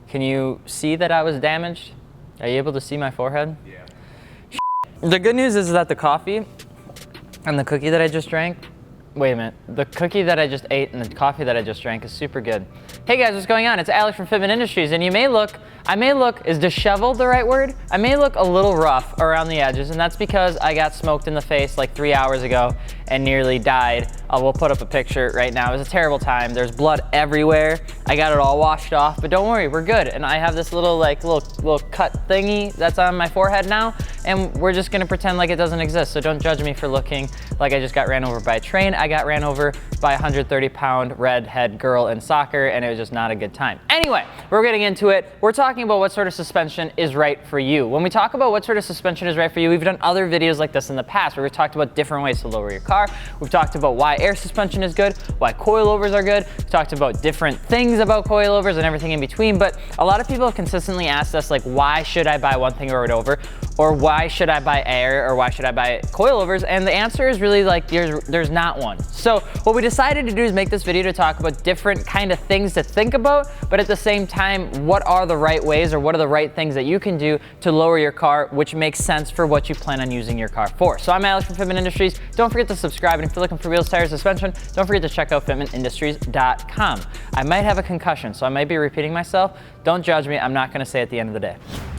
Can you see that I was damaged? Are you able to see my forehead? Yeah. The good news is that the coffee and the cookie that I just drank, wait a minute, the cookie that I just ate and the coffee that I just drank is super good. Hey guys, what's going on? It's Alex from Fitment Industries, and I may look, is disheveled the right word? I may look a little rough around the edges, and that's because I got smoked in the face like 3 hours ago and nearly died. We'll put up a picture right now. It was a terrible time. There's blood everywhere. I got it all washed off, but don't worry, we're good. And I have this little cut thingy that's on my forehead now, and we're just gonna pretend like it doesn't exist. So don't judge me for looking like I just got ran over by a train. I got ran over by a 130-pound redhead girl in soccer, and it was just not a good time. Anyway, we're getting into it. We're talking about what sort of suspension is right for you. When we talk about what sort of suspension is right for you, we've done other videos like this in the past where we've talked about different ways to lower your car. We've talked about why air suspension is good, why coilovers are good. We've talked about different things about coilovers and everything in between, but a lot of people have consistently asked us, like, why should I buy one thing over and over? Or why should I buy air, or why should I buy coilovers? And the answer is really like, there's not one. So what we decided to do is make this video to talk about different kind of things to think about, but at the same time, what are the right ways, or what are the right things that you can do to lower your car, which makes sense for what you plan on using your car for. So I'm Alex from Fitment Industries. Don't forget to subscribe, and if you're looking for wheels, tires, suspension, don't forget to check out fitmentindustries.com. I might have a concussion, so I might be repeating myself. Don't judge me, I'm not gonna say at the end of the day.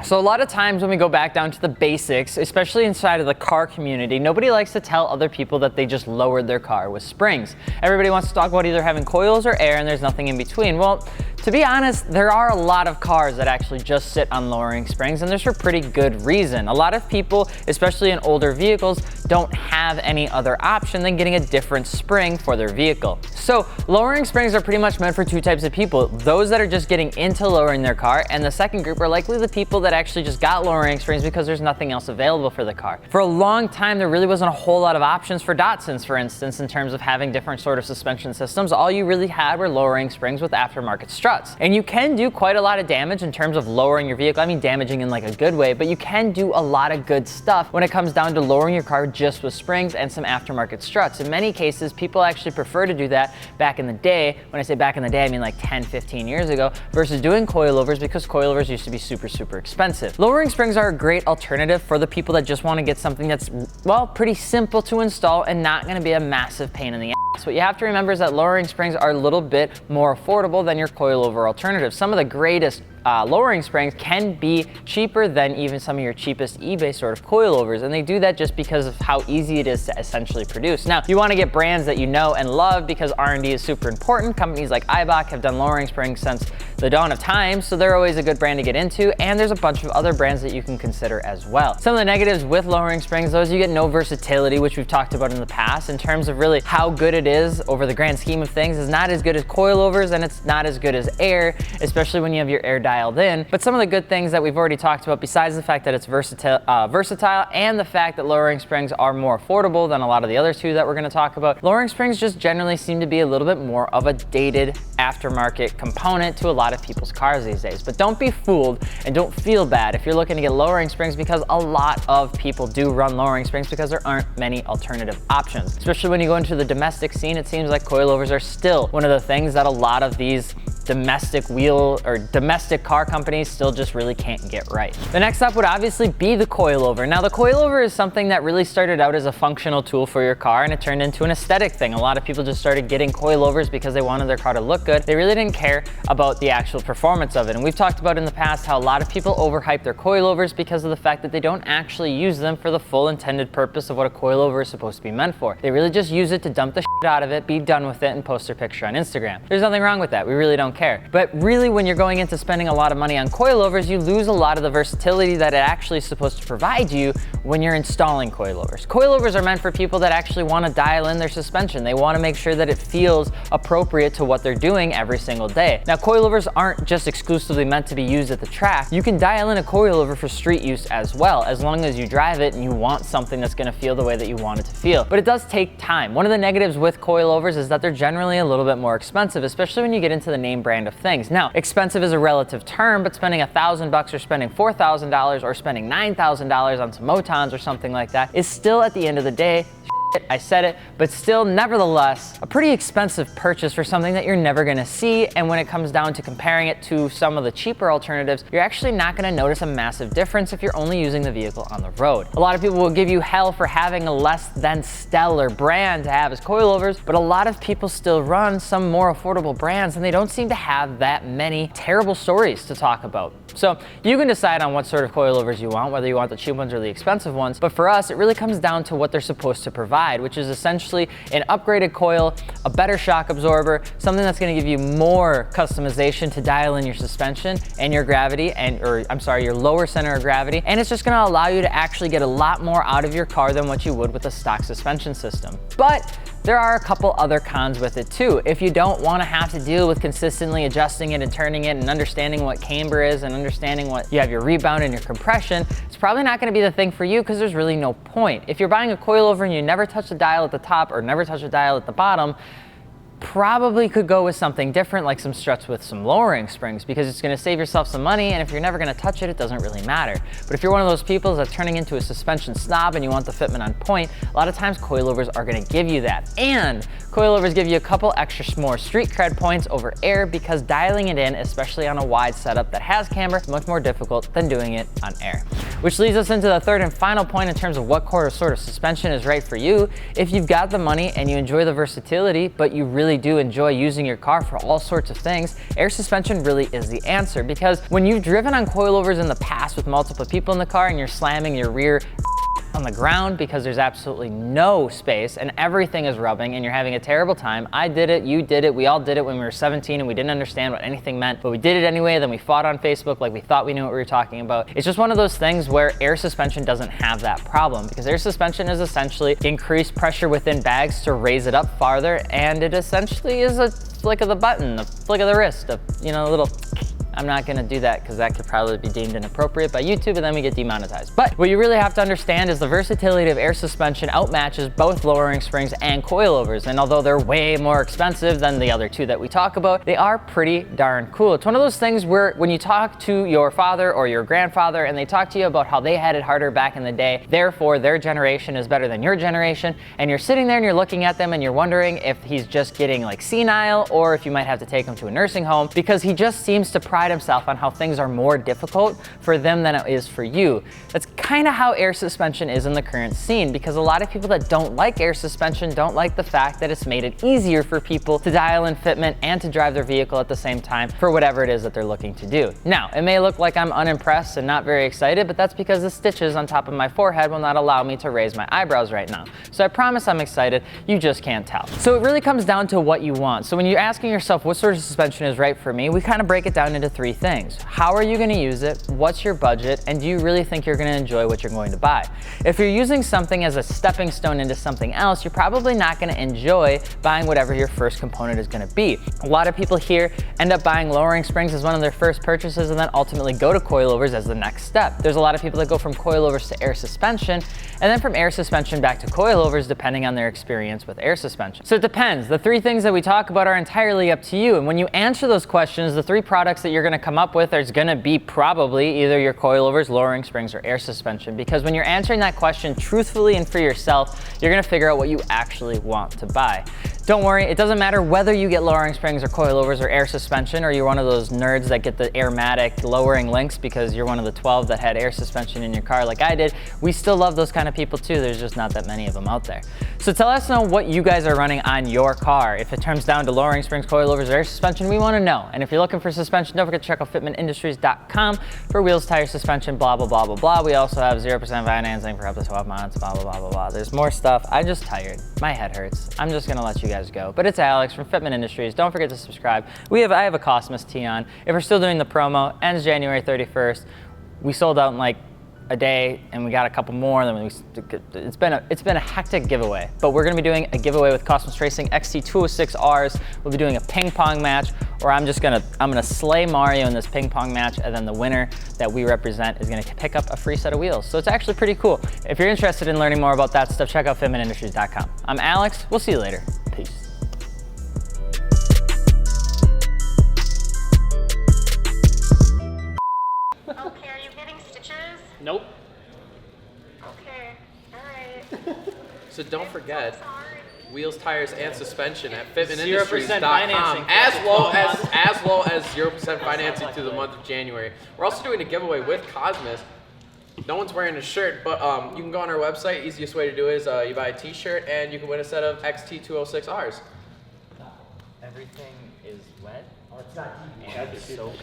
So a lot of times when we go back down to the basics, especially inside of the car community, nobody likes to tell other people that they just lowered their car with springs. Everybody wants to talk about either having coils or air, and there's nothing in between. Well, to be honest, there are a lot of cars that actually just sit on lowering springs, and there's for pretty good reason. A lot of people, especially in older vehicles, don't have any other option than getting a different spring for their vehicle. So lowering springs are pretty much meant for two types of people: those that are just getting into lowering their car, and the second group are likely the people that actually just got lowering springs because there's nothing else available for the car. For a long time, there really wasn't a whole lot of options for Datsuns, for instance, in terms of having different sort of suspension systems. All you really had were lowering springs with aftermarket struts. And you can do quite a lot of damage in terms of lowering your vehicle. I mean damaging in like a good way, but you can do a lot of good stuff when it comes down to lowering your car just with springs and some aftermarket struts. In many cases, people actually prefer to do that back in the day. When I say back in the day, I mean like 10, 15 years ago, versus doing coilovers, because coilovers used to be super, super expensive. Lowering springs are a great alternative for the people that just want to get something that's, well, pretty simple to install and not going to be a massive pain in the ass. What you have to remember is that lowering springs are a little bit more affordable than your coilover alternatives. Some of the greatest lowering springs can be cheaper than even some of your cheapest eBay sort of coilovers, and they do that just because of how easy it is to essentially produce. Now, you want to get brands that you know and love because R&D is super important. Companies like Eibach have done lowering springs since the dawn of time, so they're always a good brand to get into, and there's a bunch of other brands that you can consider as well. Some of the negatives with lowering springs, though, is you get no versatility, which we've talked about in the past, in terms of really how good it is over the grand scheme of things. It's not as good as coilovers, and it's not as good as air, especially when you have your air dialed in. But some of the good things that we've already talked about, besides the fact that it's versatile and the fact that lowering springs are more affordable than a lot of the other two that we're going to talk about, lowering springs just generally seem to be a little bit more of a dated aftermarket component to a lot of people's cars these days. But don't be fooled and don't feel bad if you're looking to get lowering springs, because a lot of people do run lowering springs because there aren't many alternative options. Especially when you go into the domestic scene, it seems like coilovers are still one of the things that a lot of these domestic car companies still just really can't get right. The next up would obviously be the coilover. Now, the coilover is something that really started out as a functional tool for your car, and it turned into an aesthetic thing. A lot of people just started getting coilovers because they wanted their car to look good. They really didn't care about the actual performance of it. And we've talked about in the past how a lot of people overhype their coilovers because of the fact that they don't actually use them for the full intended purpose of what a coilover is supposed to be meant for. They really just use it to dump the shit out of it, be done with it, and post their picture on Instagram. There's nothing wrong with that. We really don't care. But really, when you're going into spending a lot of money on coilovers, you lose a lot of the versatility that it actually is supposed to provide you when you're installing coilovers. Coilovers are meant for people that actually want to dial in their suspension. They want to make sure that it feels appropriate to what they're doing every single day. Now, coilovers aren't just exclusively meant to be used at the track. You can dial in a coilover for street use as well, as long as you drive it and you want something that's going to feel the way that you want it to feel. But it does take time. One of the negatives with coilovers is that they're generally a little bit more expensive, especially when you get into the name brand of things. Now, expensive is a relative term, but spending $1,000 or spending $4,000 or spending $9,000 on some Motons or something like that is still, at the end of the day, I said it, but still, nevertheless, a pretty expensive purchase for something that you're never gonna see, and when it comes down to comparing it to some of the cheaper alternatives, you're actually not gonna notice a massive difference if you're only using the vehicle on the road. A lot of people will give you hell for having a less than stellar brand to have as coilovers, but a lot of people still run some more affordable brands, and they don't seem to have that many terrible stories to talk about. So you can decide on what sort of coilovers you want, whether you want the cheap ones or the expensive ones, but for us, it really comes down to what they're supposed to provide, which is essentially an upgraded coil, a better shock absorber, something that's gonna give you more customization to dial in your suspension and your gravity, your lower center of gravity, and it's just gonna allow you to actually get a lot more out of your car than what you would with a stock suspension system. But there are a couple other cons with it too. If you don't want to have to deal with consistently adjusting it and turning it and understanding what camber is and understanding what you have your rebound and your compression, it's probably not going to be the thing for you because there's really no point. If you're buying a coilover and you never touch the dial at the top or never touch the dial at the bottom, probably could go with something different, like some struts with some lowering springs, because it's going to save yourself some money, and if you're never going to touch it, it doesn't really matter. But if you're one of those people that's turning into a suspension snob and you want the fitment on point, a lot of times coilovers are going to give you that. And coilovers give you a couple extra more street cred points over air, because dialing it in, especially on a wide setup that has camber, is much more difficult than doing it on air. Which leads us into the third and final point in terms of what sort of suspension is right for you. If you've got the money and you enjoy the versatility, but you really do enjoy using your car for all sorts of things, air suspension really is the answer, because when you've driven on coilovers in the past with multiple people in the car and you're slamming your rear on the ground because there's absolutely no space and everything is rubbing and you're having a terrible time. I did it, you did it, we all did it when we were 17 and we didn't understand what anything meant, but we did it anyway. Then we fought on Facebook like we thought we knew what we were talking about. It's just one of those things where air suspension doesn't have that problem, because air suspension is essentially increased pressure within bags to raise it up farther, and it essentially is a flick of the button, a flick of the wrist, a little. I'm not gonna do that because that could probably be deemed inappropriate by YouTube and then we get demonetized. But what you really have to understand is the versatility of air suspension outmatches both lowering springs and coilovers. And although they're way more expensive than the other two that we talk about, they are pretty darn cool. It's one of those things where when you talk to your father or your grandfather and they talk to you about how they had it harder back in the day, therefore their generation is better than your generation, and you're sitting there and you're looking at them and you're wondering if he's just getting like senile or if you might have to take him to a nursing home, because he just seems to pride himself on how things are more difficult for them than it is for you. That's kind of how air suspension is in the current scene, because a lot of people that don't like air suspension don't like the fact that it's made it easier for people to dial in fitment and to drive their vehicle at the same time for whatever it is that they're looking to do. Now, it may look like I'm unimpressed and not very excited, but that's because the stitches on top of my forehead will not allow me to raise my eyebrows right now. So I promise I'm excited, you just can't tell. So it really comes down to what you want. So when you're asking yourself what sort of suspension is right for me, we kind of break it down into three things. How are you going to use it? What's your budget? And do you really think you're going to enjoy what you're going to buy? If you're using something as a stepping stone into something else, you're probably not going to enjoy buying whatever your first component is going to be. A lot of people here end up buying lowering springs as one of their first purchases and then ultimately go to coilovers as the next step. There's a lot of people that go from coilovers to air suspension and then from air suspension back to coilovers depending on their experience with air suspension. So it depends. The three things that we talk about are entirely up to you. And when you answer those questions, the three products that you're going to come up with is going to be probably either your coilovers, lowering springs, or air suspension. Because when you're answering that question truthfully and for yourself, you're going to figure out what you actually want to buy. Don't worry, it doesn't matter whether you get lowering springs or coilovers or air suspension, or you're one of those nerds that get the Airmatic lowering links because you're one of the 12 that had air suspension in your car like I did. We still love those kind of people too. There's just not that many of them out there. So tell us what you guys are running on your car. If it comes down to lowering springs, coilovers, or air suspension, we want to know. And if you're looking for suspension, don't forget to check out fitmentindustries.com for wheels, tires, suspension, blah, blah, blah, blah, blah. We also have 0% financing for up to 12 months, blah, blah, blah, blah, blah. There's more stuff. I'm just tired. My head hurts. I'm just going to let you guys go. But it's Alex from Fitment Industries. Don't forget to subscribe. I have a COSMIS tee on. If we're still doing the promo, ends January 31st. We sold out in like a day and we got a couple more. It's been a hectic giveaway, but we're gonna be doing a giveaway with COSMIS Racing XT206Rs. We'll be doing a ping pong match, or I'm gonna slay Mario in this ping pong match, and then the winner that we represent is gonna pick up a free set of wheels. So it's actually pretty cool. If you're interested in learning more about that stuff, check out fitmentindustries.com. I'm Alex, we'll see you later. Peace. Okay, are you getting stitches? Nope. Okay, all right. So don't forget, wheels, tires, and suspension at 0% fitmentindustries.com, as low as 0% financing through the month of January. We're also doing a giveaway with COSMIS. No one's wearing a shirt, but you can go on our website. Easiest way to do it is you buy a t-shirt and you can win a set of XT206Rs. Everything is wet. Oh, it's not and so